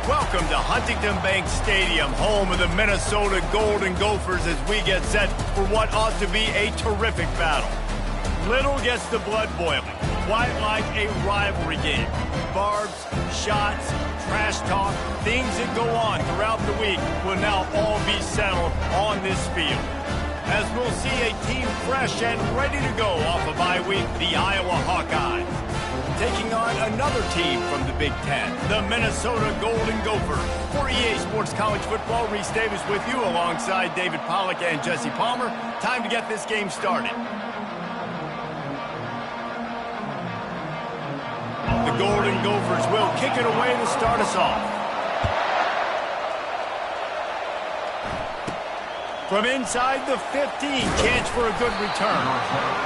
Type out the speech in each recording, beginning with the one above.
Welcome to Huntington Bank Stadium, home of the Minnesota Golden Gophers, as we get set for what ought to be a terrific battle. Little gets the blood boiling, quite like a rivalry game. Barbs, shots, trash talk, things that go on throughout the week will now all be settled on this field. As we'll see a team fresh and ready to go off a bye week, the Iowa Hawkeyes, taking on another team from the Big Ten, the Minnesota Golden Gophers. For EA Sports College Football, Reese Davis with you alongside David Pollack and Jesse Palmer. Time to get this game started. The Golden Gophers will kick it away to start us off. From inside the 15, chance for a good return.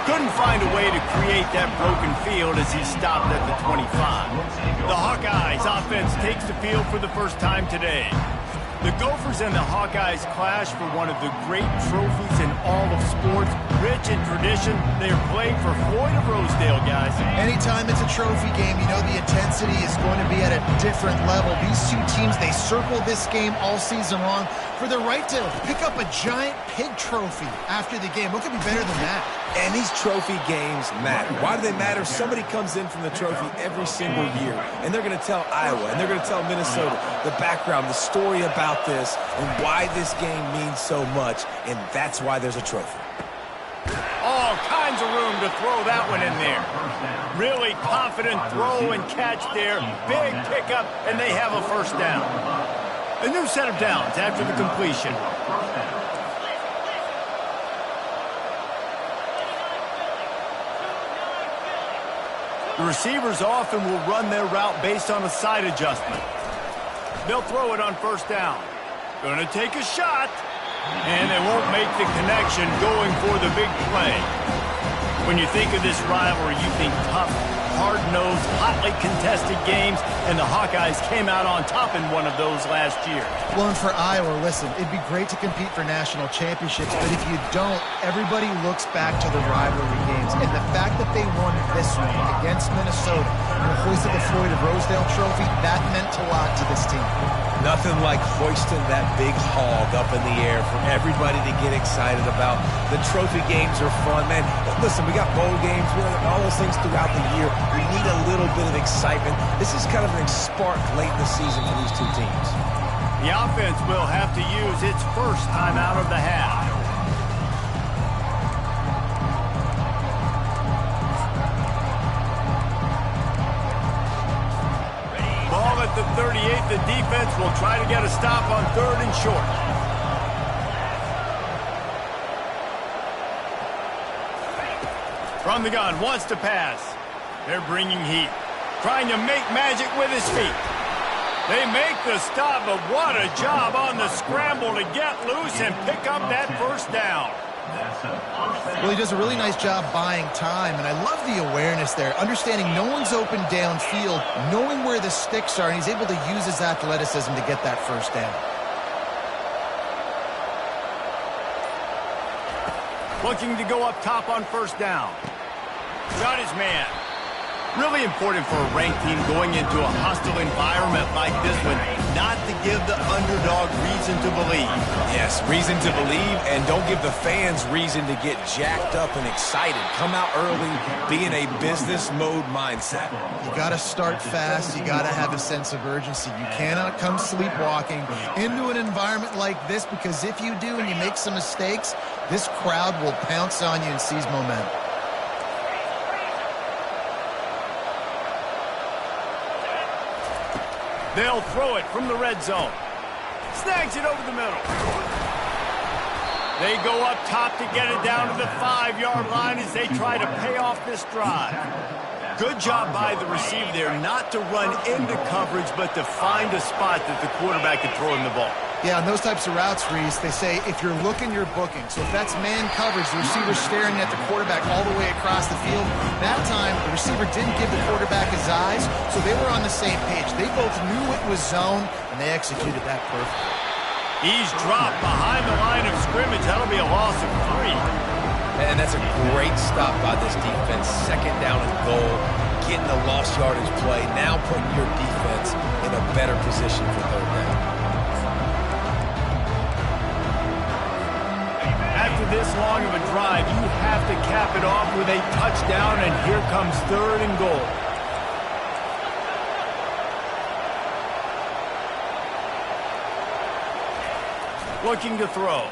Couldn't find a way to create that broken field as he stopped at the 25. The Hawkeyes offense takes the field for the first time today. The Gophers and the Hawkeyes clash for one of the great trophies in all of sports. Rich in tradition, they are playing for Floyd of Rosedale, guys. Anytime it's a trophy game, you know the intensity is going to be at a different level. These two teams, they circle this game all season long for the right to pick up a giant pig trophy after the game. What could be better than that? And these trophy games matter. Why do they matter? Somebody comes in from the trophy every single year, and they're going to tell Iowa, and they're going to tell Minnesota the background, the story about this, and why this game means so much, and that's why there's a trophy. All kinds of room to throw that one in there. Really confident throw and catch there. Big pickup, and they have a first down. A new set of downs after the completion. The receivers often will run their route based on a side adjustment. They'll throw it on first down. Gonna take a shot, and they won't make the connection going for the big play. When you think of this rivalry, you think tough, hard-nosed, hotly contested games, and the Hawkeyes came out on top in one of those last year. Well, and for Iowa, listen, it'd be great to compete for national championships, but if you don't, everybody looks back to the rivalry games. And the fact that they won this one against Minnesota and hoisted the Floyd of Rosedale trophy, that meant a lot to this team. Nothing like hoisting that big hog up in the air for everybody to get excited about. The trophy games are fun, man. Listen, we got bowl games, we got all those things throughout the year. We need a little bit of excitement. This is kind of a spark late in the season for these two teams. The offense will have to use its first time out of the half. Ball at the 38. The defense will try to get a stop on third and short. From the gun, wants to pass. They're bringing heat. Trying to make magic with his feet. They make the stop, but what a job on the scramble to get loose and pick up that first down. Well, he does a really nice job buying time, and I love the awareness there, understanding no one's open downfield, knowing where the sticks are, and he's able to use his athleticism to get that first down. Looking to go up top on first down. Got his man. Really important for a ranked team going into a hostile environment like this one, not to give the underdog reason to believe. Yes, reason to believe, and don't give the fans reason to get jacked up and excited. Come out early, be in a business mode mindset. You got to start fast. You got to have a sense of urgency. You cannot come sleepwalking into an environment like this, because if you do and you make some mistakes, this crowd will pounce on you and seize momentum. They'll throw it from the red zone. Snags it over the middle. They go up top to get it down to the 5-yard line as they try to pay off this drive. Good job by the receiver there not to run into coverage, but to find a spot that the quarterback can throw him the ball. Yeah, on those types of routes, Reese, they say if you're looking, you're booking. So if that's man coverage, the receiver's staring at the quarterback all the way across the field. That time, the receiver didn't give the quarterback his eyes, so they were on the same page. They both knew it was zone, and they executed that perfectly. He's dropped behind the line of scrimmage. That'll be a loss of 3. And that's a great stop by this defense. Second down and goal. getting the lost yardage play, now putting your defense in a better position for third down. After this long of a drive, you have to cap it off with a touchdown, and here comes 3rd and goal. Looking to throw.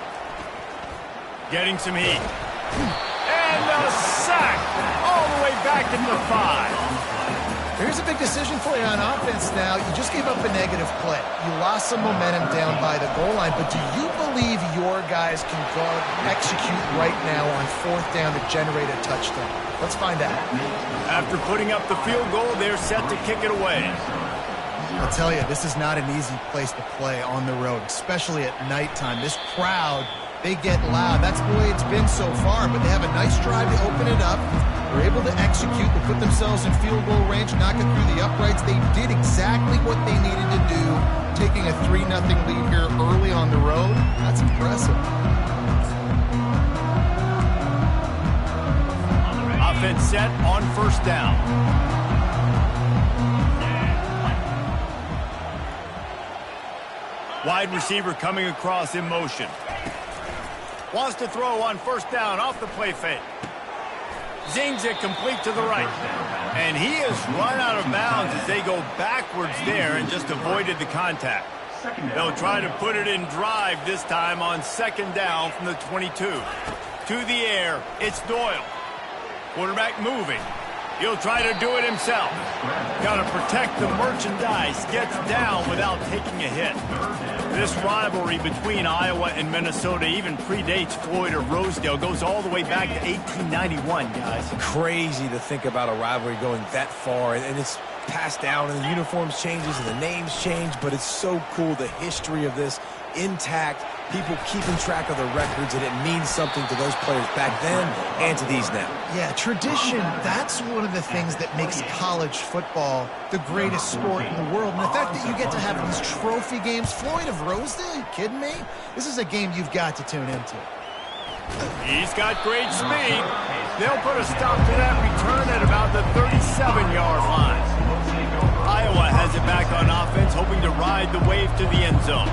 Getting some heat. And a sack all the way back into the 5. Here's a big decision for you on offense now. You just gave up a negative play. You lost some momentum down by the goal line, but do you believe your guys can go execute right now on 4th down to generate a touchdown? Let's find out. After putting up the field goal, they're set to kick it away. I'll tell you, this is not an easy place to play on the road, especially at nighttime. This crowd, they get loud. That's the way it's been so far, but they have a nice drive to open it up. They're able to execute. They put themselves in field goal range, knock it through the uprights. They did exactly what they needed to do, taking a 3-0 lead here early on the road. That's impressive. Offense set on 1st down. Wide receiver coming across in motion. Wants to throw on 1st down off the play fake. Zings it complete to the right. And he has run out of bounds as they go backwards there and just avoided the contact. They'll try to put it in drive this time on 2nd down from the 22. To the air, it's Doyle. Quarterback moving. He'll try to do it himself. Got to protect the merchandise. Gets down without taking a hit. This rivalry between Iowa and Minnesota even predates Floyd or Rosedale. Goes all the way back to 1891, guys. Crazy to think about a rivalry going that far. And it's passed down, and the uniforms changes, and the names change. But it's so cool, the history of this intact. People keeping track of the records, and it means something to those players back then and to these now. Yeah, tradition, that's one of the things that makes college football the greatest sport in the world. And the fact that you get to have these trophy games, Floyd of Rosedale, are you kidding me? This is a game you've got to tune into. He's got great speed. They'll put a stop to that return at about the 37-yard line. Iowa has it back on offense, hoping to ride the wave to the end zone.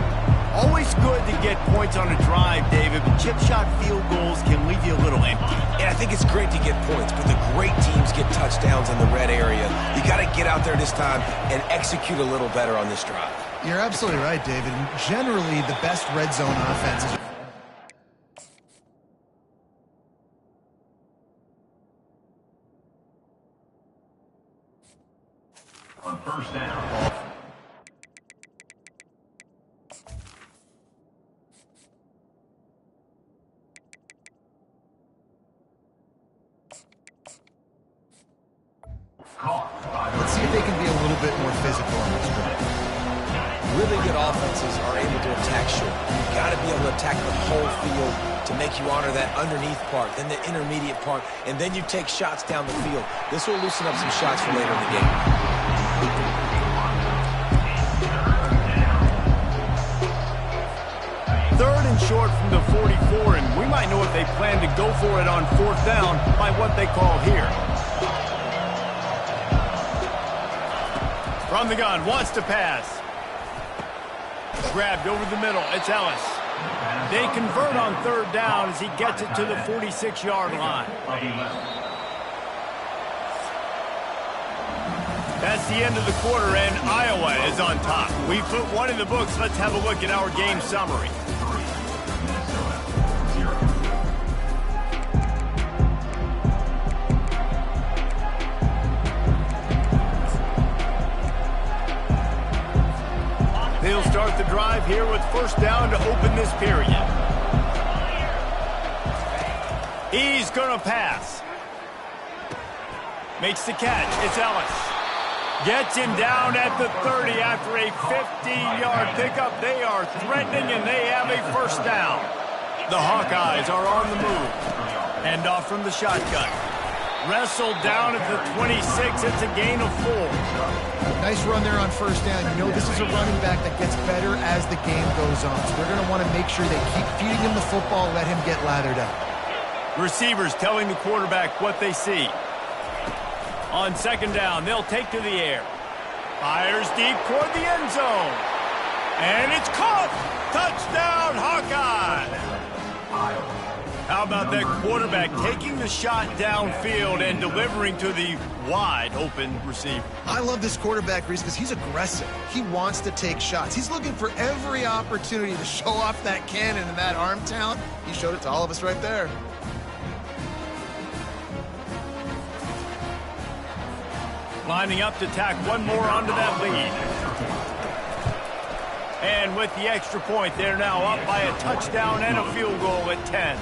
Always good to get points on a drive, David, but chip shot field goals can leave you a little empty. And I think it's great to get points, but the great teams get touchdowns in the red area. You got to get out there this time and execute a little better on this drive. You're absolutely right, David. Generally, the best red zone offenses on 1st down. Let's see if they can be a little bit more physical on this drive. Really good offenses are able to attack short. You've got to be able to attack the whole field to make you honor that underneath part, then the intermediate part, and then you take shots down the field. This will loosen up some shots for later in the game. 3rd and short from the 44, and we might know if they plan to go for it on 4th down by what they call here. From the gun, wants to pass. Grabbed over the middle, it's Ellis. They convert on 3rd down as he gets it to the 46-yard line. That's the end of the quarter, and Iowa is on top. We put one in the books. Let's have a look at our game summary. They'll start the drive here with 1st down to open this period. He's going to pass. Makes the catch. It's Ellis. Gets him down at the 30 after a 15-yard pickup. They are threatening, and they have a 1st down. The Hawkeyes are on the move. Hand off from the shotgun. Wrestled down at the 26. It's a gain of 4. Nice run there on 1st down. You know this is a running back that gets better as the game goes on. So they're going to want to make sure they keep feeding him the football, let him get lathered up. Receivers telling the quarterback what they see. On second down, they'll take to the air. Fires deep toward the end zone. And it's caught! Touchdown, Hawkeye! How about that quarterback taking the shot downfield and delivering to the wide-open receiver? I love this quarterback, Reese, because he's aggressive. He wants to take shots. He's looking for every opportunity to show off that cannon and that arm talent. He showed it to all of us right there. Lining up to tack one more onto that lead. And with the extra point, they're now up by a touchdown and a field goal at 10.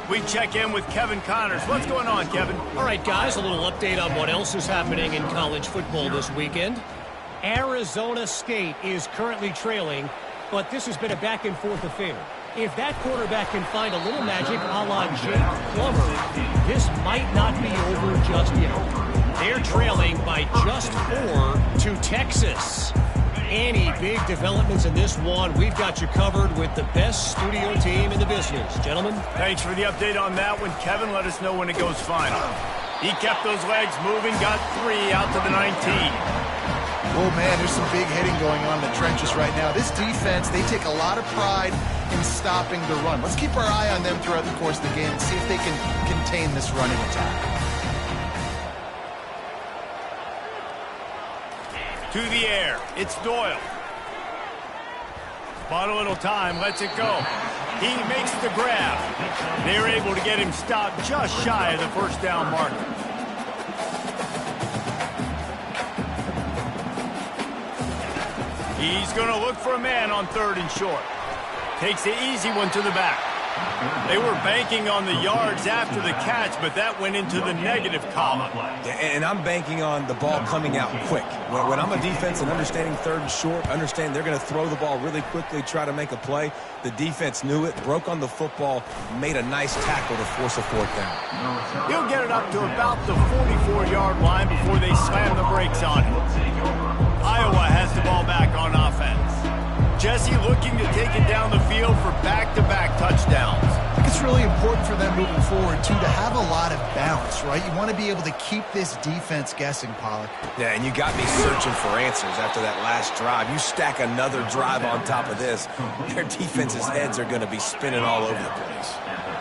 We check in with Kevin Connors. What's going on, Kevin? All right, guys, a little update on what else is happening in college football this weekend. Arizona State is currently trailing, but this has been a back-and-forth affair. If that quarterback can find a little magic a la Jake Plummer, this might not be over just yet. They're trailing by just 4 to Texas. Any big developments in this one, we've got you covered with the best studio team in the business. Gentlemen. Thanks for the update on that one. Kevin, let us know when it goes final. He kept those legs moving, got 3 out to the 19. Oh, man, there's some big hitting going on in the trenches right now. This defense, they take a lot of pride in stopping the run. Let's keep our eye on them throughout the course of the game and see if they can contain this running attack. To the air, it's Doyle. Bought a little time, lets it go. He makes the grab. They're able to get him stopped just shy of the first down marker. He's going to look for a man on 3rd and short. Takes the easy one to the back. They were banking on the yards after the catch, but that went into the negative column. And I'm banking on the ball coming out quick. When I'm a defense and understanding 3rd and short, understand they're going to throw the ball really quickly, try to make a play. The defense knew it, broke on the football, made a nice tackle to force a 4th down. He'll get it up to about the 44-yard line before they slam the brakes on him. Iowa has the ball back on offense. Jesse looking to take it down the field for back-to-back touchdowns. I think it's really important for them moving forward, too, to have a lot of balance, right? You want to be able to keep this defense guessing, Pollack. Yeah, and you got me searching for answers after that last drive. You stack another drive on top of this, their defense's heads are going to be spinning all over the place.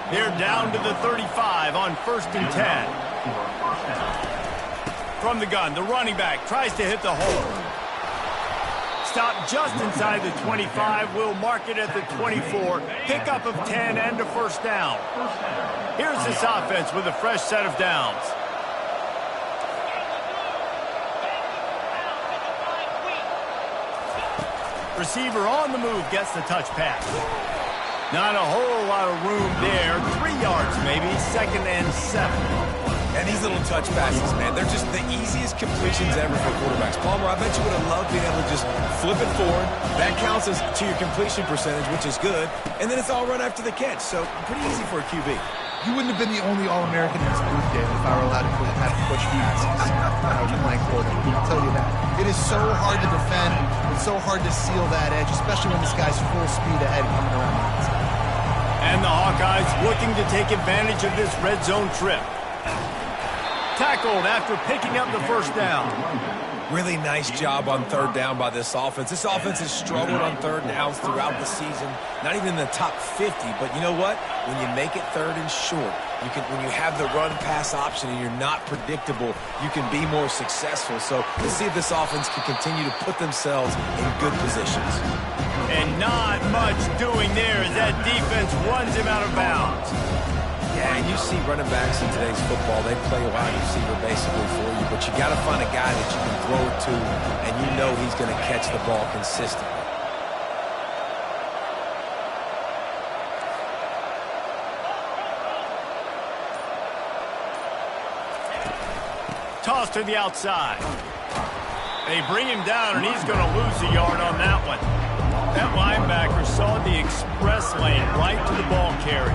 They're down to the 35 on 1st and 10. From the gun, the running back tries to hit the hole. Stop just inside the 25. We'll mark it at the 24. Pickup of 10 and a first down. Here's this offense with a fresh set of downs. Receiver on the move gets the touch pass. Not a whole lot of room there. 3 yards maybe. 2nd and 7. And these little touch passes, man, they're just the easiest completions ever for quarterbacks. Palmer, I bet you would have loved being able to just flip it forward. That counts as to your completion percentage, which is good. And then it's all run after the catch, so pretty easy for a QB. You wouldn't have been the only All-American in this booth, David, if I were allowed to have coach defenses when I was playing quarterback. I'll tell you that. It is so hard to defend. It's so hard to seal that edge, especially when this guy's full speed ahead coming around the outside. And the Hawkeyes looking to take advantage of this red zone trip. Tackled after picking up the first down. Really nice job on 3rd down by this offense. This offense has struggled on 3rd downs throughout the season. Not even in the top 50, but you know what? When you make it 3rd and short, when you have the run-pass option and you're not predictable, you can be more successful. So let's see if this offense can continue to put themselves in good positions. And not much doing there as that defense runs him out of bounds. Yeah, and you see running backs in today's football, they play a wide receiver basically for you, but you got to find a guy that you can throw it to, and you know he's going to catch the ball consistently. Toss to the outside. They bring him down, and he's going to lose a yard on that one. That linebacker saw the express lane right to the ball carrier.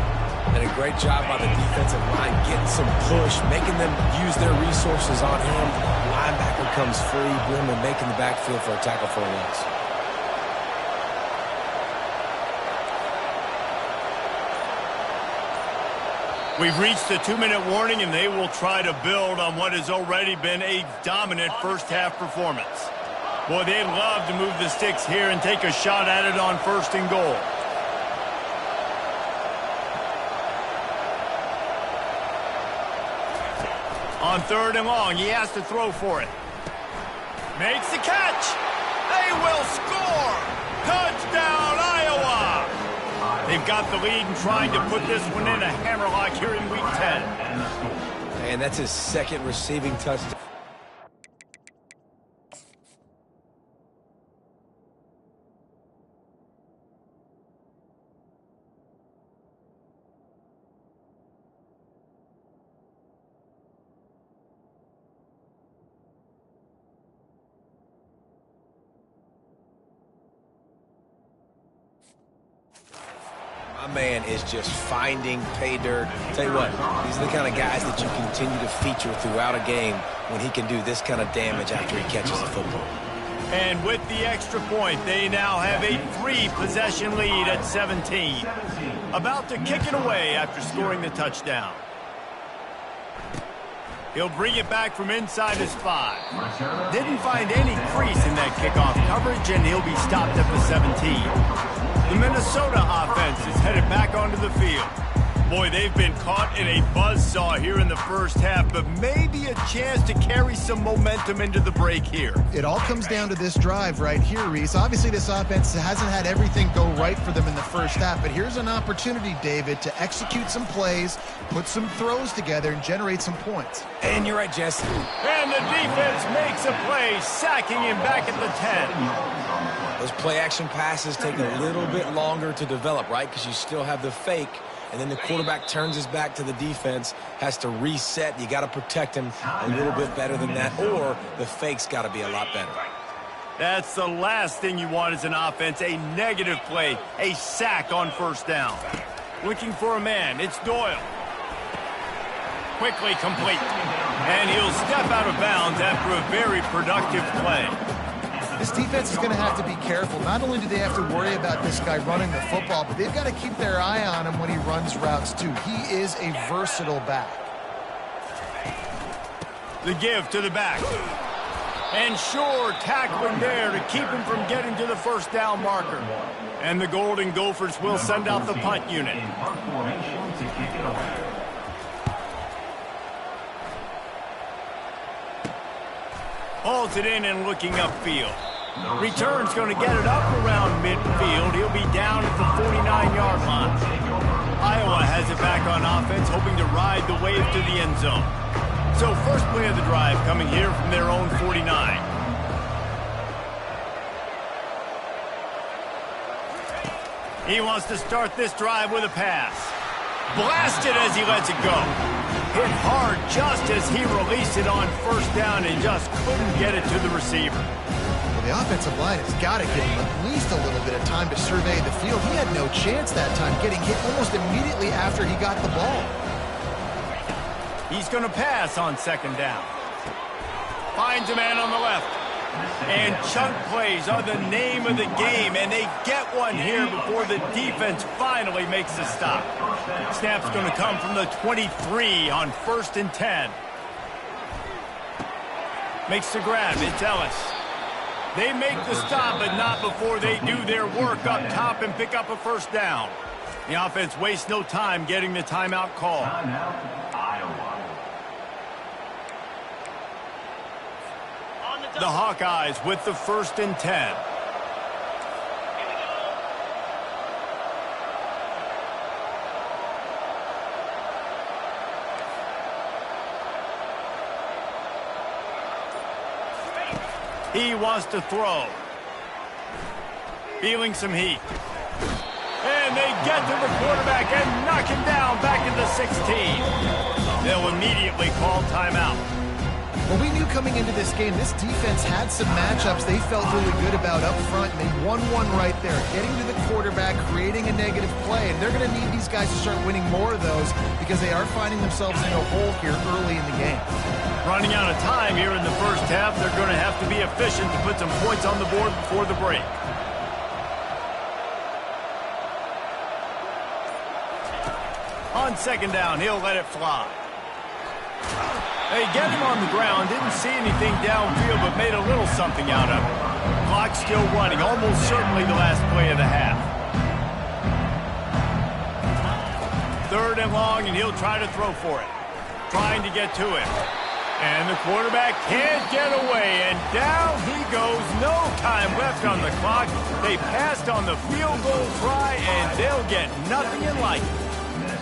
And a great job by the defensive line getting some push, making them use their resources on him. Linebacker comes free, Brimley making the backfield for a tackle for a loss. We've reached the 2-minute warning, and they will try to build on what has already been a dominant first-half performance. Boy, they'd love to move the sticks here and take a shot at it on 1st and goal. On 3rd and long, he has to throw for it. Makes the catch. They will score. Touchdown, Iowa. They've got the lead and trying to put this one in a hammerlock here in Week 10. And that's his 2nd receiving touchdown. My man is just finding pay dirt. Tell you what, these are the kind of guys that you continue to feature throughout a game when he can do this kind of damage after he catches the football. And with the extra point, they now have a 3-possession lead at 17. About to kick it away after scoring the touchdown. He'll bring it back from inside his 5. Didn't find any crease in that kickoff coverage, and he'll be stopped at the 17. The Minnesota offense is headed back onto the field. Boy, they've been caught in a buzzsaw here in the first half, but maybe a chance to carry some momentum into the break here. It all comes down to this drive right here, Reese. Obviously, this offense hasn't had everything go right for them in the first half, but here's an opportunity, David, to execute some plays, put some throws together, and generate some points. And you're right, Jesse. And the defense makes a play, sacking him back at the 10. Those play-action passes take a little bit longer to develop, right? Because you still have the fake, and then the quarterback turns his back to the defense, has to reset. You got to protect him a little bit better than that, or the fake's got to be a lot better. That's the last thing you want as an offense, a negative play, a sack on 1st down. Looking for a man, it's Doyle. Quickly complete. And he'll step out of bounds after a very productive play. This defense is going to have to be careful. Not only do they have to worry about this guy running the football, but they've got to keep their eye on him when he runs routes, too. He is a versatile back. The give to the back. And sure, tackling there to keep him from getting to the 1st down marker. And the Golden Gophers will send out the punt unit. Hauls it in and looking upfield. Return's going to get it up around midfield. He'll be down at the 49-yard line. Iowa has it back on offense, hoping to ride the wave to the end zone. So first play of the drive coming here from their own 49. He wants to start this drive with a pass. Blasted as he lets it go. Hit hard just as he released it on 1st down and just couldn't get it to the receiver. Well, the offensive line has got to give him at least a little bit of time to survey the field. He had no chance that time, getting hit almost immediately after he got the ball. He's going to pass on 2nd down. Finds a man on the left. And chunk plays are the name of the game, and they get one here before the defense finally makes a stop. Snap's going to come from the 23 on 1st and 10. Makes the grab. It's Ellis. They make the stop, but not before they do their work up top and pick up a 1st down. The offense wastes no time getting the timeout call. The Hawkeyes with the 1st and 10. He wants to throw. Feeling some heat. And they get to the quarterback and knock him down back at the 16. They'll immediately call timeout. Well, we knew coming into this game, this defense had some matchups they felt really good about up front, and they won one right there, getting to the quarterback, creating a negative play, and they're going to need these guys to start winning more of those because they are finding themselves in a hole here early in the game. Running out of time here in the first half, they're going to have to be efficient to put some points on the board before the break. On second down, he'll let it fly. They get him on the ground. Didn't see anything downfield, but made a little something out of it. Clock still running. Almost certainly the last play of the half. Third and long, and he'll try to throw for it. Trying to get to it. And the quarterback can't get away, and down he goes. No time left on the clock. They passed on the field goal try, and they'll get nothing in like it.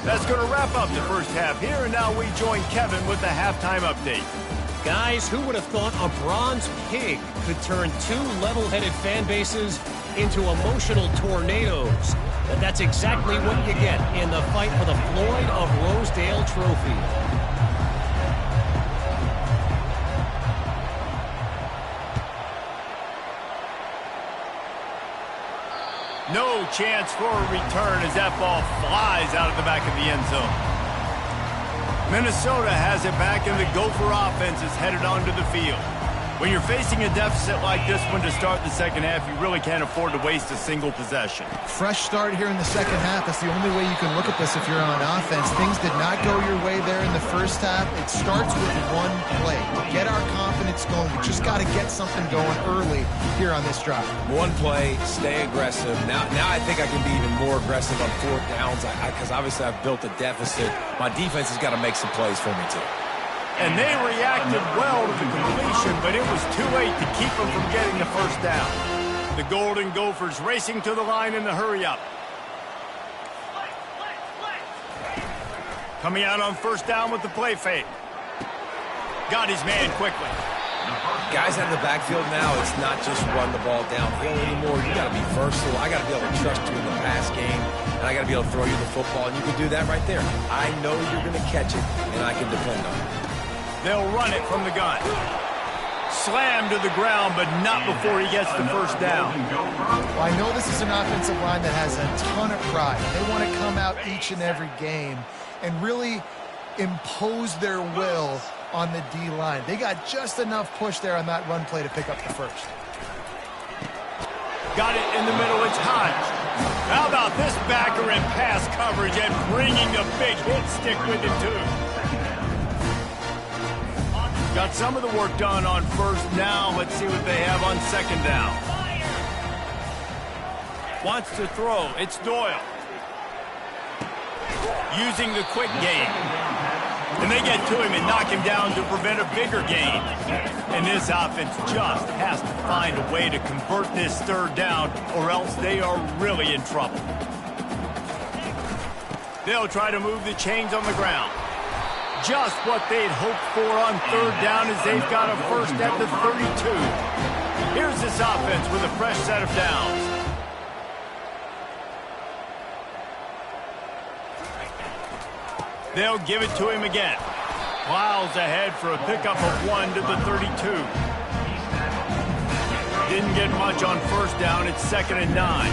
That's going to wrap up the first half here, and now we join Kevin with the halftime update. Guys, who would have thought a bronze pig could turn two level-headed fan bases into emotional tornadoes? But that's exactly what you get in the fight for the Floyd of Rosedale Trophy. No chance for a return as that ball flies out of the back of the end zone. Minnesota has it back, and the Gopher offense is headed onto the field. When you're facing a deficit like this one to start the second half, you really can't afford to waste a single possession. Fresh start here in the second half. That's the only way you can look at this if you're on offense. Things did not go your way there in the first half. It starts with one play. Get our confidence going. We just got to get something going early here on this drive. One play, stay aggressive. Now I think I can be even more aggressive on fourth downs because obviously I've built a deficit. My defense has got to make some plays for me too. And they reacted well to the completion, but it was too late to keep them from getting the first down. The Golden Gophers racing to the line in the hurry-up. Coming out on first down with the play fake. Got his man quickly. Guys out of the backfield now, it's not just run the ball downhill anymore. You got to be versatile. I got to be able to trust you in the pass game, and I got to be able to throw you the football, and you can do that right there. I know you're going to catch it, and I can depend on it. They'll run it from the gun. Slam to the ground, but not before he gets the first down. Well, I know this is an offensive line that has a ton of pride. They want to come out each and every game and really impose their will on the D-line. They got just enough push there on that run play to pick up the first. Got it in the middle. It's Hodge. How about this backer in pass coverage and bringing the big hit stick with him, too? Got some of the work done on first. Now let's see what they have on second down. Wants to throw. It's Doyle. Using the quick game. And they get to him and knock him down to prevent a bigger gain. And this offense just has to find a way to convert this third down, or else they are really in trouble. They'll try to move the chains on the ground. Just what they'd hoped for on third down as they've got a first at the 32. Here's this offense with a fresh set of downs. They'll give it to him again. Plows ahead for a pickup of 1 to the 32. Didn't get much on first down. It's 2nd and 9.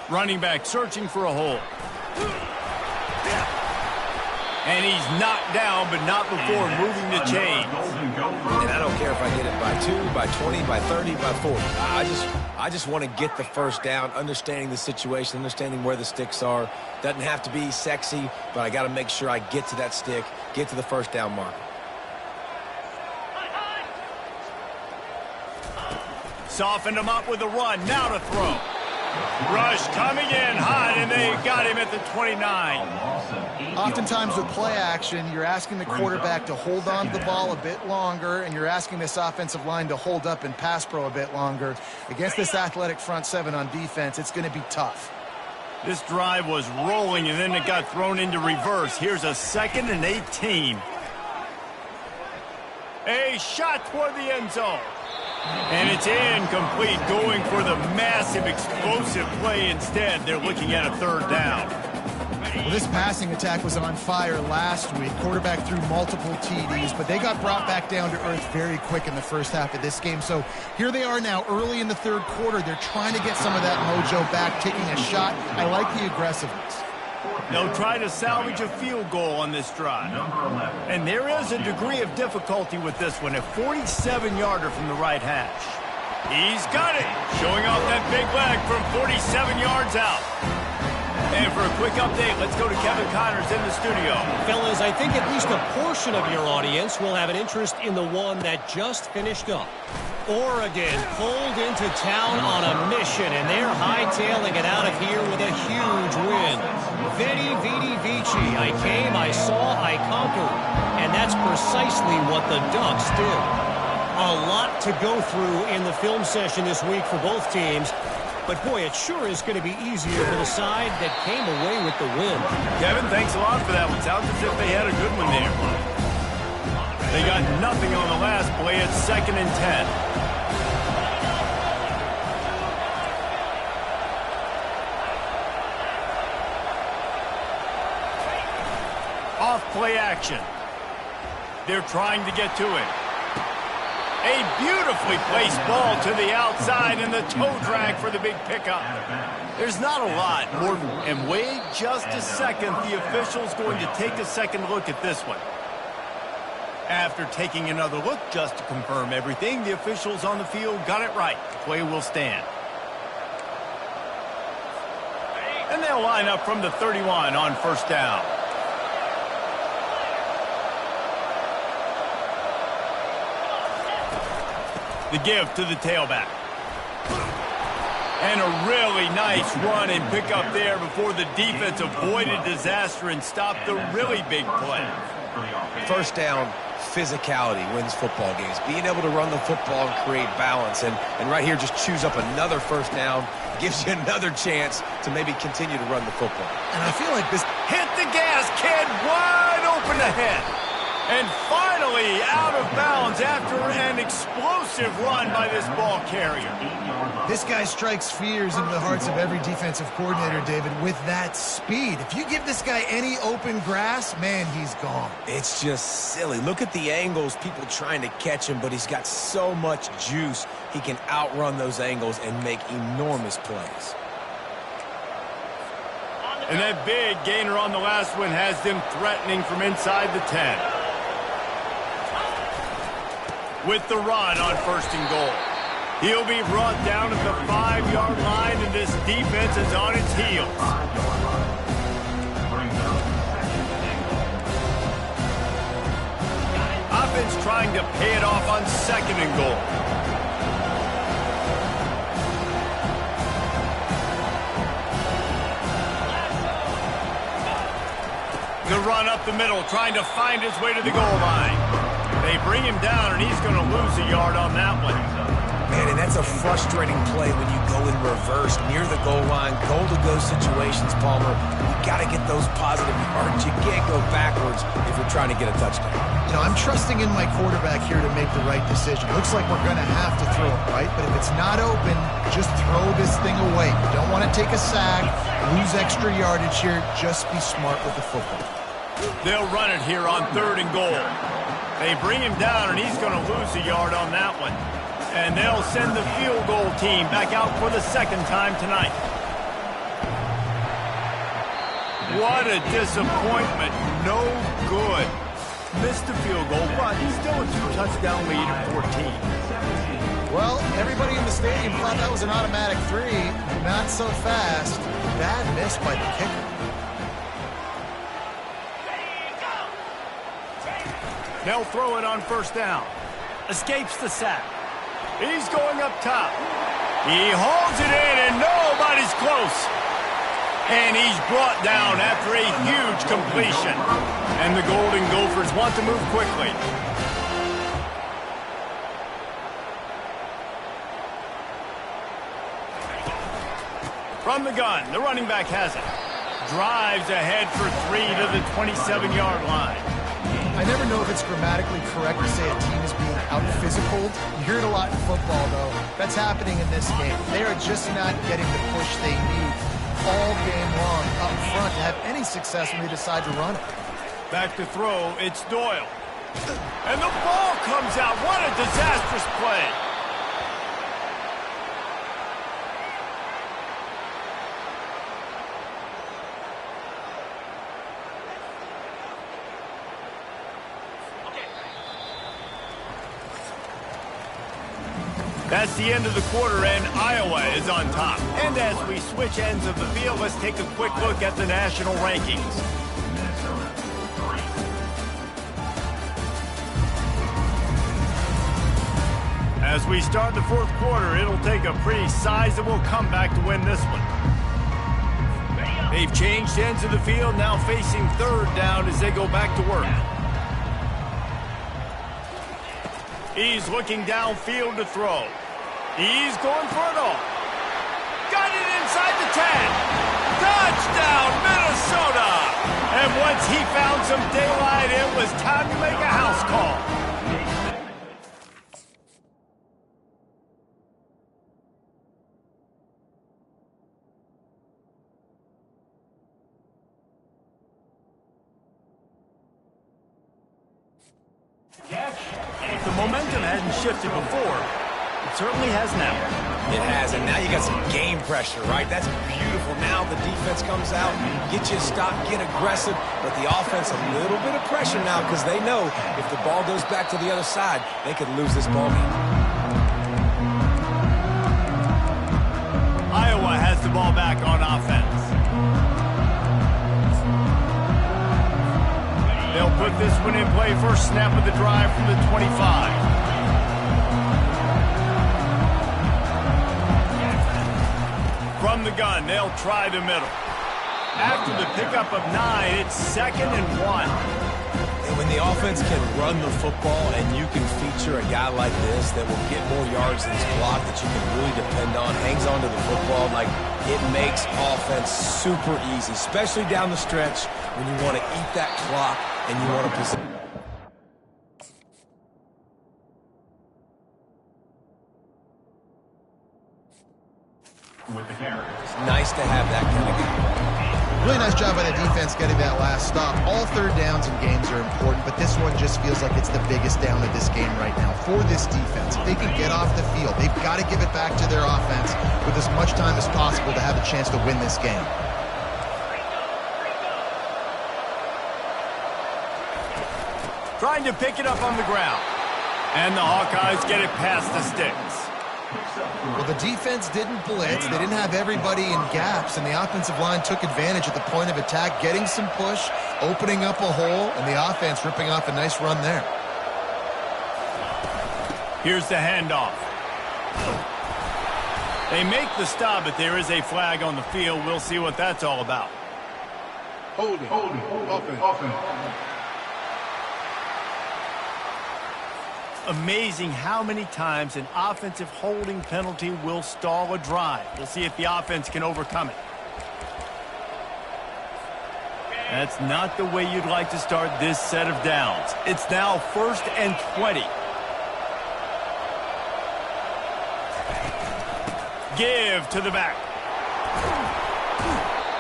Running back searching for a hole. And he's knocked down, but not before moving the chains. And I don't care if I get it by 2, by 20, by 30, by 40. I just want to get the first down, understanding the situation, understanding where the sticks are. Doesn't have to be sexy, but I got to make sure I get to that stick, get to the first down marker. Softened him up with a run. Now to throw. Rush coming in hot, and they got him at the 29. Oftentimes with play action, you're asking the quarterback to hold on to the ball a bit longer, and you're asking this offensive line to hold up and pass pro a bit longer. Against this athletic front seven on defense, it's going to be tough. This drive was rolling, and then it got thrown into reverse. Here's a 2nd and 18. A shot toward the end zone. And it's incomplete, going for the massive explosive play instead. They're looking at a third down. Well, this passing attack was on fire last week. Quarterback threw multiple TDs, but they got brought back down to earth very quick in the first half of this game. So here they are now early in the third quarter. They're trying to get some of that mojo back, taking a shot. I like the aggressiveness. They'll try to salvage a field goal on this drive. And there is a degree of difficulty with this one, a 47-yarder from the right hash. He's got it. Showing off that big leg from 47 yards out. And for a quick update, let's go to Kevin Connors in the studio. Fellas, I think at least a portion of your audience will have an interest in the one that just finished up. Oregon pulled into town on a mission, and they're hightailing it out of here with a huge win. Veni, vidi, vici. I came, I saw, I conquered. And that's precisely what the Ducks did. A lot to go through in the film session this week for both teams. But, boy, it sure is going to be easier for the side that came away with the win. Kevin, thanks a lot for that one. Sounds as if they had a good one there. They got nothing on the last play. It's 2nd and 10. Off play action. They're trying to get to it. A beautifully placed ball to the outside and the toe drag for the big pickup. There's not a lot more. And wait just a second. The official's going to take a second look at this one. After taking another look just to confirm everything, the officials on the field got it right. The play will stand. And they'll line up from the 31 on 1st down. The give to the tailback. And a really nice run and pick up there before the defense avoided disaster and stopped the really big play. 1st down, physicality wins football games. Being able to run the football and create balance. And right here, just choose up another 1st down. Gives you another chance to maybe continue to run the football. And I feel like this... Hit the gas, kid. Wide open ahead. And finally out of bounds after an explosive run by this ball carrier. This guy strikes fears into the hearts of every defensive coordinator, David, with that speed. If you give this guy any open grass, man, he's gone. It's just silly. Look at the angles, people trying to catch him, but he's got so much juice. He can outrun those angles and make enormous plays. And that big gainer on the last one has them threatening from inside the 10. With the run on 1st and goal. He'll be brought down at the 5-yard line, and this defense is on its heels. Offense trying to pay it off on 2nd and goal. The run up the middle, trying to find his way to the goal line. They bring him down, and he's going to lose a yard on that one. Man, and that's a frustrating play when you go in reverse near the goal line, goal-to-go situations, Palmer. You got to get those positive yards. You can't go backwards if you're trying to get a touchdown. You know, I'm trusting in my quarterback here to make the right decision. Looks like we're going to have to throw it, right? But if it's not open, just throw this thing away. You don't want to take a sack, lose extra yardage here. Just be smart with the football. They'll run it here on 3rd and goal. They bring him down, and he's going to lose a yard on that one. And they'll send the field goal team back out for the 2nd time tonight. What a disappointment. No good. Missed the field goal, but he's still a 2-touchdown lead at 14. Well, everybody in the stadium thought that was an automatic 3. Not so fast. Bad miss by the kicker. They'll throw it on 1st down. Escapes the sack. He's going up top. He hauls it in, and nobody's close. And he's brought down after a huge completion. And the Golden Gophers want to move quickly. From the gun, the running back has it. Drives ahead for 3 to the 27-yard line. I never know if it's grammatically correct to say a team is being out-physicaled. You hear it a lot in football, though. That's happening in this game. They are just not getting the push they need all game long up front to have any success when they decide to run it. Back to throw, it's Doyle. And the ball comes out. What a disastrous play. That's the end of the quarter, and Iowa is on top. And as we switch ends of the field, let's take a quick look at the national rankings. As we start the fourth quarter, it'll take a pretty sizable comeback to win this one. They've changed ends of the field, now facing third down as they go back to work. He's looking downfield to throw. He's going for it all. Got it inside the 10. Touchdown, Minnesota! And once he found some daylight, it was time to make a house call. If the momentum hadn't shifted before, it certainly has now. It has, and now you got some game pressure, right? That's beautiful. Now the defense comes out, get you a stop, get aggressive, but the offense a little bit of pressure now because they know if the ball goes back to the other side, they could lose this ball game. Iowa has the ball back on offense. They'll put this one in play. First snap of the drive from the 25. From the gun, they'll try the middle. After the pickup of 9, it's 2nd and 1. And when the offense can run the football and you can feature a guy like this that will get more yards than his block that you can really depend on, hangs on to the football, like it makes offense super easy, especially down the stretch when you want to eat that clock and you want to possess. With the carry. It's nice to have that kind of guy. Really nice job by the defense getting that last stop. All third downs in games are important, but this one just feels like it's the biggest down of this game right now for this defense. If they can get off the field, they've got to give it back to their offense with as much time as possible to have a chance to win this game. Trying to pick it up on the ground. And the Hawkeyes get it past the sticks. Well, the defense didn't blitz. They didn't have everybody in gaps, and the offensive line took advantage at the point of attack, getting some push, opening up a hole, and the offense ripping off a nice run there. Here's the handoff. They make the stop, but there is a flag on the field. We'll see what that's all about. Holding. Offense. Amazing how many times an offensive holding penalty will stall a drive. We'll see if the offense can overcome it. That's not the way you'd like to start this set of downs. It's now 1st and 20. Give to the back.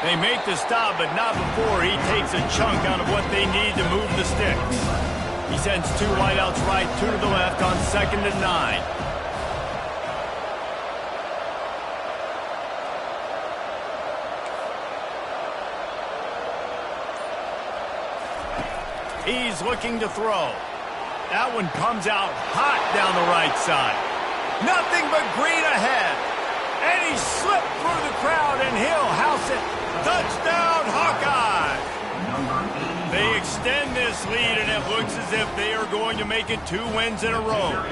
They make the stop, but not before he takes a chunk out of what they need to move the sticks. He sends 2 wideouts right, 2 to the left on 2nd and 9. He's looking to throw. That one comes out hot down the right side. Nothing but green ahead. And he slipped through the crowd, and he'll house it. Touchdown, Hawkeye! They extend this lead, and it looks as if they are going to make it 2 wins in a row.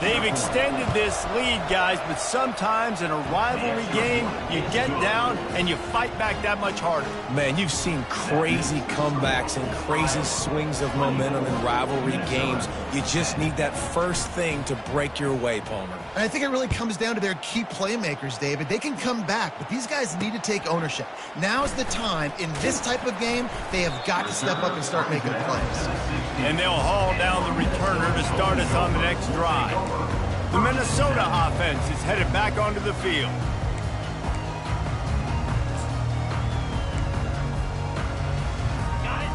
They've extended this lead, guys, but sometimes in a rivalry game, you get down and you fight back that much harder. Man, you've seen crazy comebacks and crazy swings of momentum in rivalry games. You just need that first thing to break your way, Palmer. And I think it really comes down to their key playmakers, David. They can come back, but these guys need to take ownership. Now's the time. In this type of game, they have got to step up and start making plays. And they'll haul down the returner to start us on the next drive. The Minnesota offense is headed back onto the field.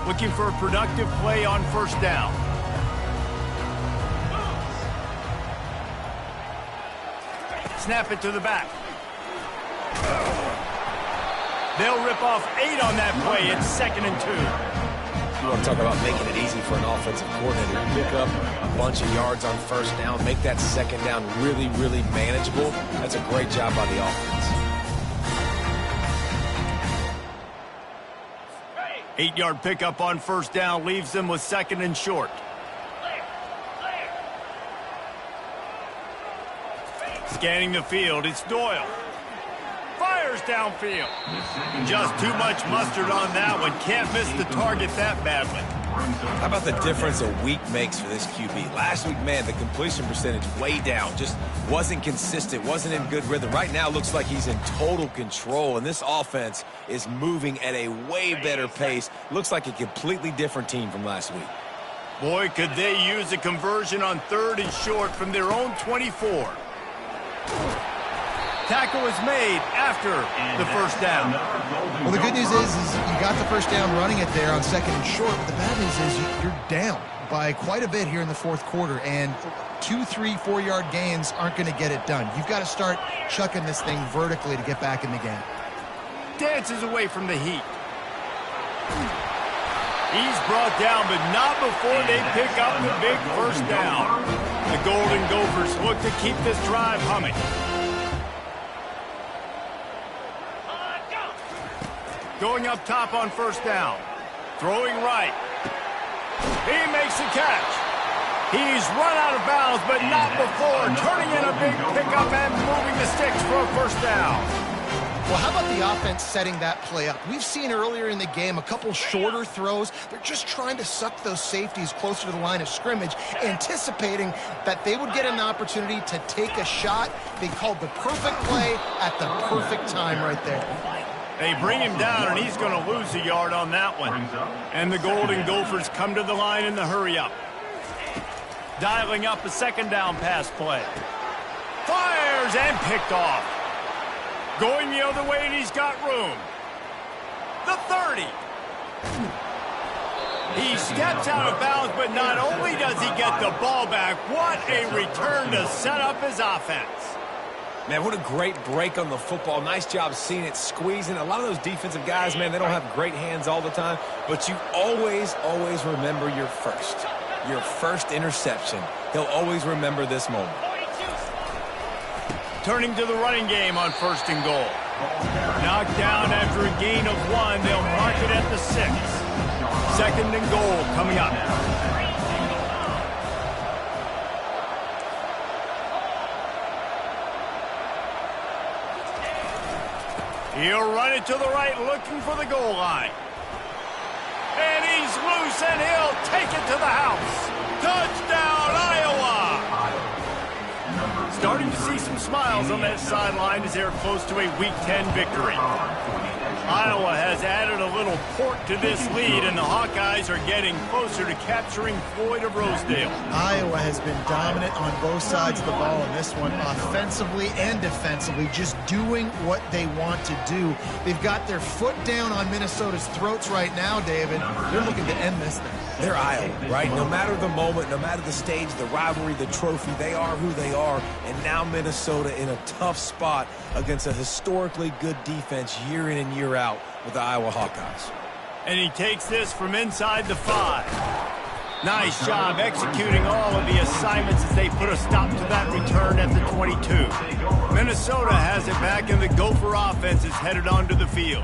Looking for a productive play on 1st down. Snap it to the back. They'll rip off 8 on that play. It's 2nd and 2. You want to talk about making it easy for an offensive coordinator. You pick up a bunch of yards on first down, make that second down really, really manageable. That's a great job by the offense. 8-yard pickup on first down leaves them with second and short. Scanning the field, it's Doyle. Fires downfield. Just too much mustard on that one. Can't miss the target that badly. How about the difference a week makes for this QB? Last week, man, the completion percentage way down. Just wasn't consistent, wasn't in good rhythm. Right now, looks like he's in total control, and this offense is moving at a way better pace. Looks like a completely different team from last week. Boy, could they use a conversion on third and short from their own 24. Tackle is made after the first down. Well, the good news is you got the first down running it there on second and short. But the bad news is you're down by quite a bit here in the fourth quarter, and 2, 3, 4-yard gains aren't going to get it done. You've got to start chucking this thing vertically to get back in the game. Dances away from the heat. He's brought down, but not before they pick up the big first down. The Golden Gophers look to keep this drive humming. Going up top on first down. Throwing right. He makes the catch. He's run out of bounds, but not before turning in a big pickup and moving the sticks for a first down. Well, how about the offense setting that play up? We've seen earlier in the game a couple shorter throws. They're just trying to suck those safeties closer to the line of scrimmage, anticipating that they would get an opportunity to take a shot. They called the perfect play at the perfect time right there. They bring him down, and he's going to lose a yard on that one. And the Golden Gophers come to the line in the hurry-up. Dialing up a second down pass play. Fires and picked off. Going the other way, and he's got room. The 30. He steps out of bounds, but not only does he get the ball back, what a return to set up his offense. Man, what a great break on the football. Nice job seeing it, squeezing. A lot of those defensive guys, man, they don't have great hands all the time, but you always, always remember your first interception. He'll always remember this moment. Turning to the running game on first and goal. Knocked down after a gain of 1. They'll mark it at the 6. Second and goal coming up. He'll run it to the right, looking for the goal line. And he's loose, and he'll take it to the house. Touchdown, Iowa! Starting to see some smiles on that sideline as they're close to a Week 10 victory. Iowa has added a little pork to this lead, and the Hawkeyes are getting closer to capturing Floyd of Rosedale. Iowa has been dominant on both sides of the ball in this one, offensively and defensively, just doing what they want to do. They've got their foot down on Minnesota's throats right now, David. They're looking to end this thing. They're Iowa, right? No matter the moment, no matter the stage, the rivalry, the trophy, they are who they are. And now Minnesota in a tough spot against a historically good defense year in and year out with the Iowa Hawkeyes. And he takes this from inside the 5. Nice job executing all of the assignments as they put a stop to that return at the 22. Minnesota has it back, and the Gopher offense is headed onto the field.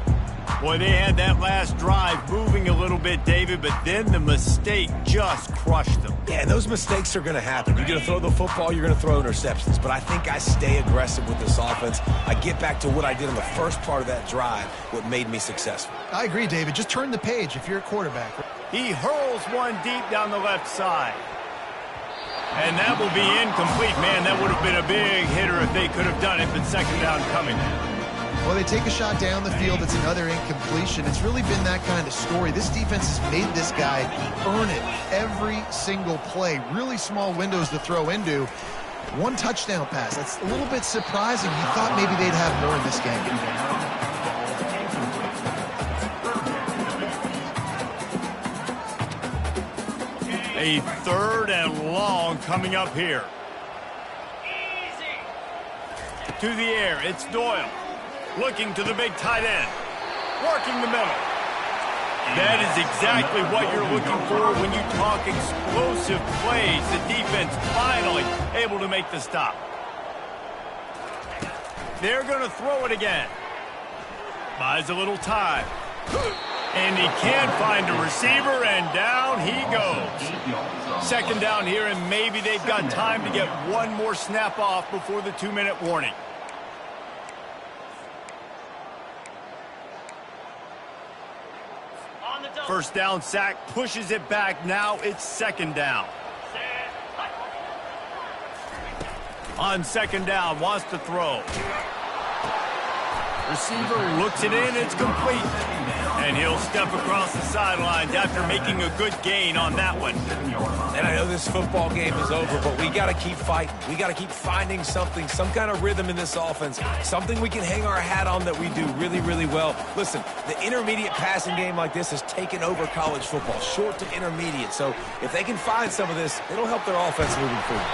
Boy, they had that last drive moving a little bit, David, but then the mistake just crushed them. Yeah, those mistakes are going to happen. You're going to throw the football, you're going to throw interceptions. But I think I stay aggressive with this offense. I get back to what I did in the first part of that drive, what made me successful. I agree, David. Just turn the page if you're a quarterback. He hurls one deep down the left side. And that will be incomplete. Man, that would have been a big hitter if they could have done it, but second down coming. Well, they take a shot down the field. It's another incompletion. It's really been that kind of story. This defense has made this guy earn it every single play. Really small windows to throw into. One touchdown pass. That's a little bit surprising. You thought maybe they'd have more in this game. A third and long coming up here. To the air, it's Doyle. Looking to the big tight end. Working the middle. That is exactly what you're looking for when you talk explosive plays. The defense finally able to make the stop. They're going to throw it again. Buys a little time. And he can't find a receiver, and down he goes. Second down here, and maybe they've got time to get one more snap off before the 2-minute warning. First down sack, pushes it back. Now it's second down. On second down, wants to throw. Receiver looks it in, it's complete. And he'll step across the sidelines after making a good gain on that one. And I know this football game is over, but we got to keep fighting. We got to keep finding something, some kind of rhythm in this offense, something we can hang our hat on that we do really, really well. Listen, the intermediate passing game like this has taken over college football, short to intermediate. So if they can find some of this, it'll help their offense moving forward.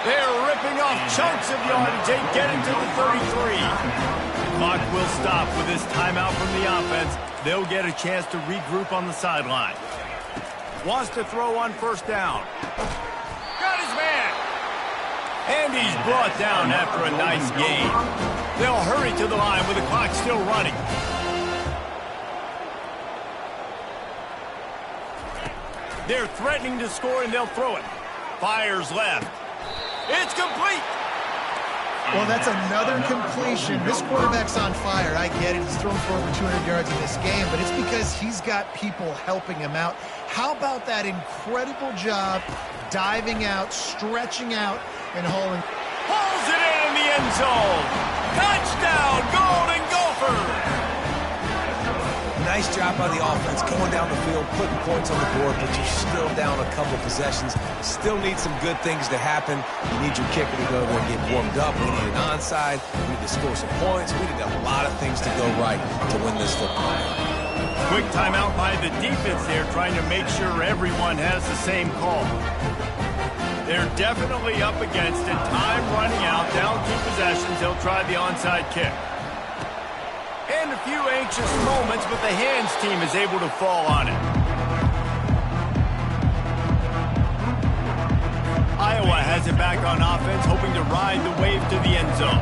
They're ripping off chunks of yardage. They get into the 33. Clock will stop with this timeout from the offense. They'll get a chance to regroup on the sideline. Wants to throw on first down. Got his man. And he's brought down after a nice gain. They'll hurry to the line with the clock still running. They're threatening to score, and they'll throw it. Fires left. It's complete. Well, that's another completion. This quarterback's on fire. I get it. He's thrown for over 200 yards in this game, but it's because he's got people helping him out. How about that incredible job diving out, stretching out, and hauling? Pulls it in the end zone. Touchdown, Golden Gophers. Nice job by the offense, going down the field, putting points on the board, but you're still down a couple possessions. Still need some good things to happen. You need your kicker to go there and get warmed up. We need an onside. We need to score some points. We need a lot of things to go right to win this football game. Quick timeout by the defense there, trying to make sure everyone has the same call. They're definitely up against it. Time running out, down 2 possessions. They'll try the onside kick. And a few anxious moments, but the hands team is able to fall on it. Iowa has it back on offense, hoping to ride the wave to the end zone.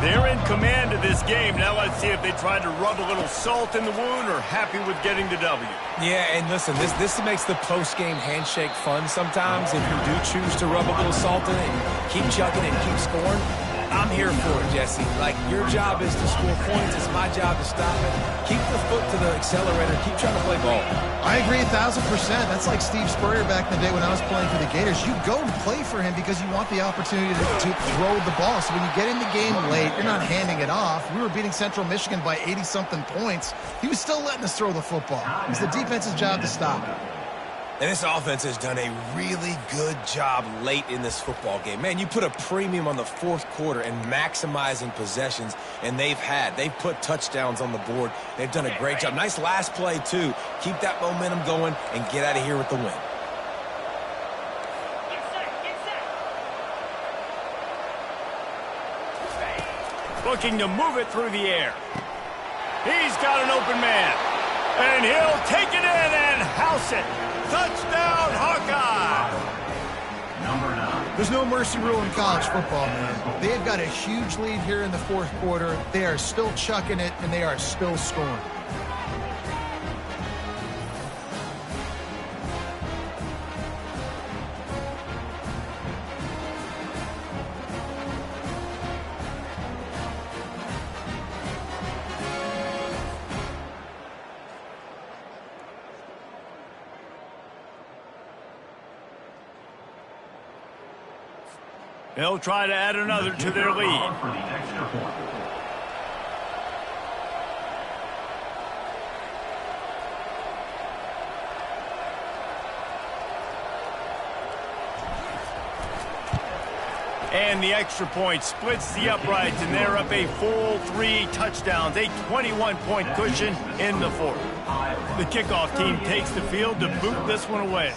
They're in command of this game. Now let's see if they try to rub a little salt in the wound or happy with getting the W. Yeah, and listen, this makes the post-game handshake fun sometimes. If you do choose to rub a little salt in it and keep chucking and keep scoring, I'm here for it, Jesse. Like, your job is to score points. It's my job to stop it. Keep the foot to the accelerator. Keep trying to play ball. I agree 1,000%. That's like Steve Spurrier back in the day when I was playing for the Gators. You go and play for him because you want the opportunity to throw the ball. So when you get in the game late, you're not handing it off. We were beating Central Michigan by 80-something points. He was still letting us throw the football. It's the defense's job to stop it. And this offense has done a really good job late in this football game. Man, you put a premium on the fourth quarter and maximizing possessions, and they've put touchdowns on the board. They've done a great job. Nice last play, too. Keep that momentum going and get out of here with the win. Looking to move it through the air. He's got an open man. And he'll take it in and house it. Touchdown, Hawkeye! There's no mercy rule in college football, man. They've got a huge lead here in the fourth quarter. They are still chucking it, and they are still scoring. They'll try to add another to their lead. And the extra point splits the uprights, and they're up a full 3 touchdowns, a 21-point cushion in the fourth. The kickoff team takes the field to boot this one away.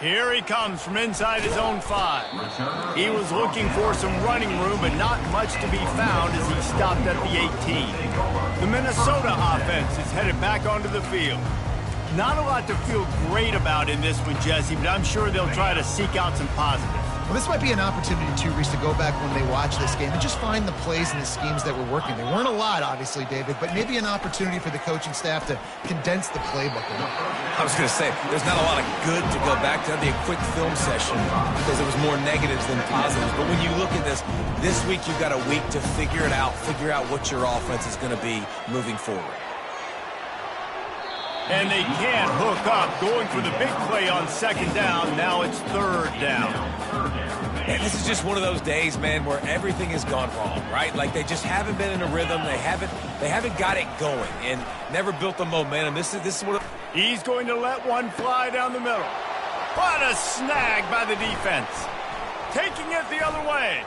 Here he comes from inside his own 5. He was looking for some running room, but not much to be found as he stopped at the 18. The Minnesota offense is headed back onto the field. Not a lot to feel great about in this one, Jesse, but I'm sure they'll try to seek out some positives. Well, this might be an opportunity, too, Reese, to go back when they watch this game and just find the plays and the schemes that were working. There weren't a lot, obviously, David, but maybe an opportunity for the coaching staff to condense the playbook a little. I was going to say, there's not a lot of good to go back to. That'd be a quick film session because there was more negatives than positives. But when you look at this week you've got a week to figure it out, figure out what your offense is going to be moving forward. And they can't hook up, going for the big play on 2nd down. Now it's 3rd down. And this is just one of those days, man, where everything has gone wrong, right? Like they just haven't been in a rhythm. They haven't got it going and never built the momentum. This is what he's going to let one fly down the middle. What a snag by the defense. Taking it the other way.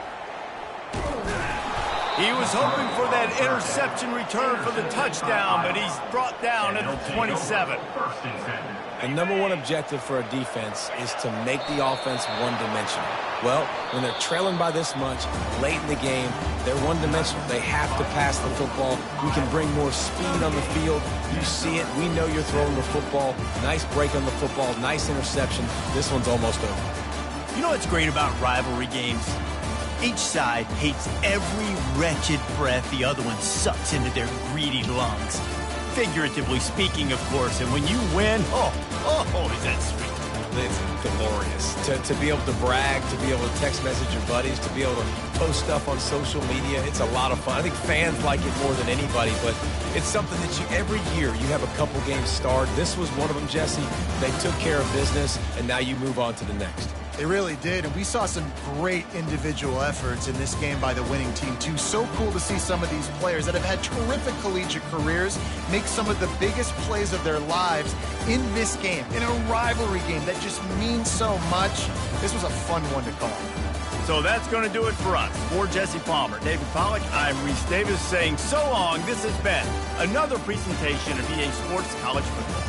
He was hoping for that interception return for the touchdown, but he's brought down at the 27. The number one objective for a defense is to make the offense one-dimensional. Well, when they're trailing by this much, late in the game, they're one-dimensional. They have to pass the football. We can bring more speed on the field. You see it. We know you're throwing the football. Nice break on the football. Nice interception. This one's almost over. You know what's great about rivalry games? Each side hates every wretched breath the other one sucks into their greedy lungs. Figuratively speaking, of course, and when you win, is that sweet. It's glorious. To be able to brag, to be able to text message your buddies, to be able to post stuff on social media, it's a lot of fun. I think fans like it more than anybody, but it's something that every year you have a couple games starred. This was one of them, Jesse. They took care of business, and now you move on to the next. They really did, and we saw some great individual efforts in this game by the winning team, too. So cool to see some of these players that have had terrific collegiate careers make some of the biggest plays of their lives in this game, in a rivalry game that just means so much. This was a fun one to call. So that's going to do it for us. For Jesse Palmer, David Pollack, I'm Reese Davis saying so long. This has been another presentation of EA Sports College Football.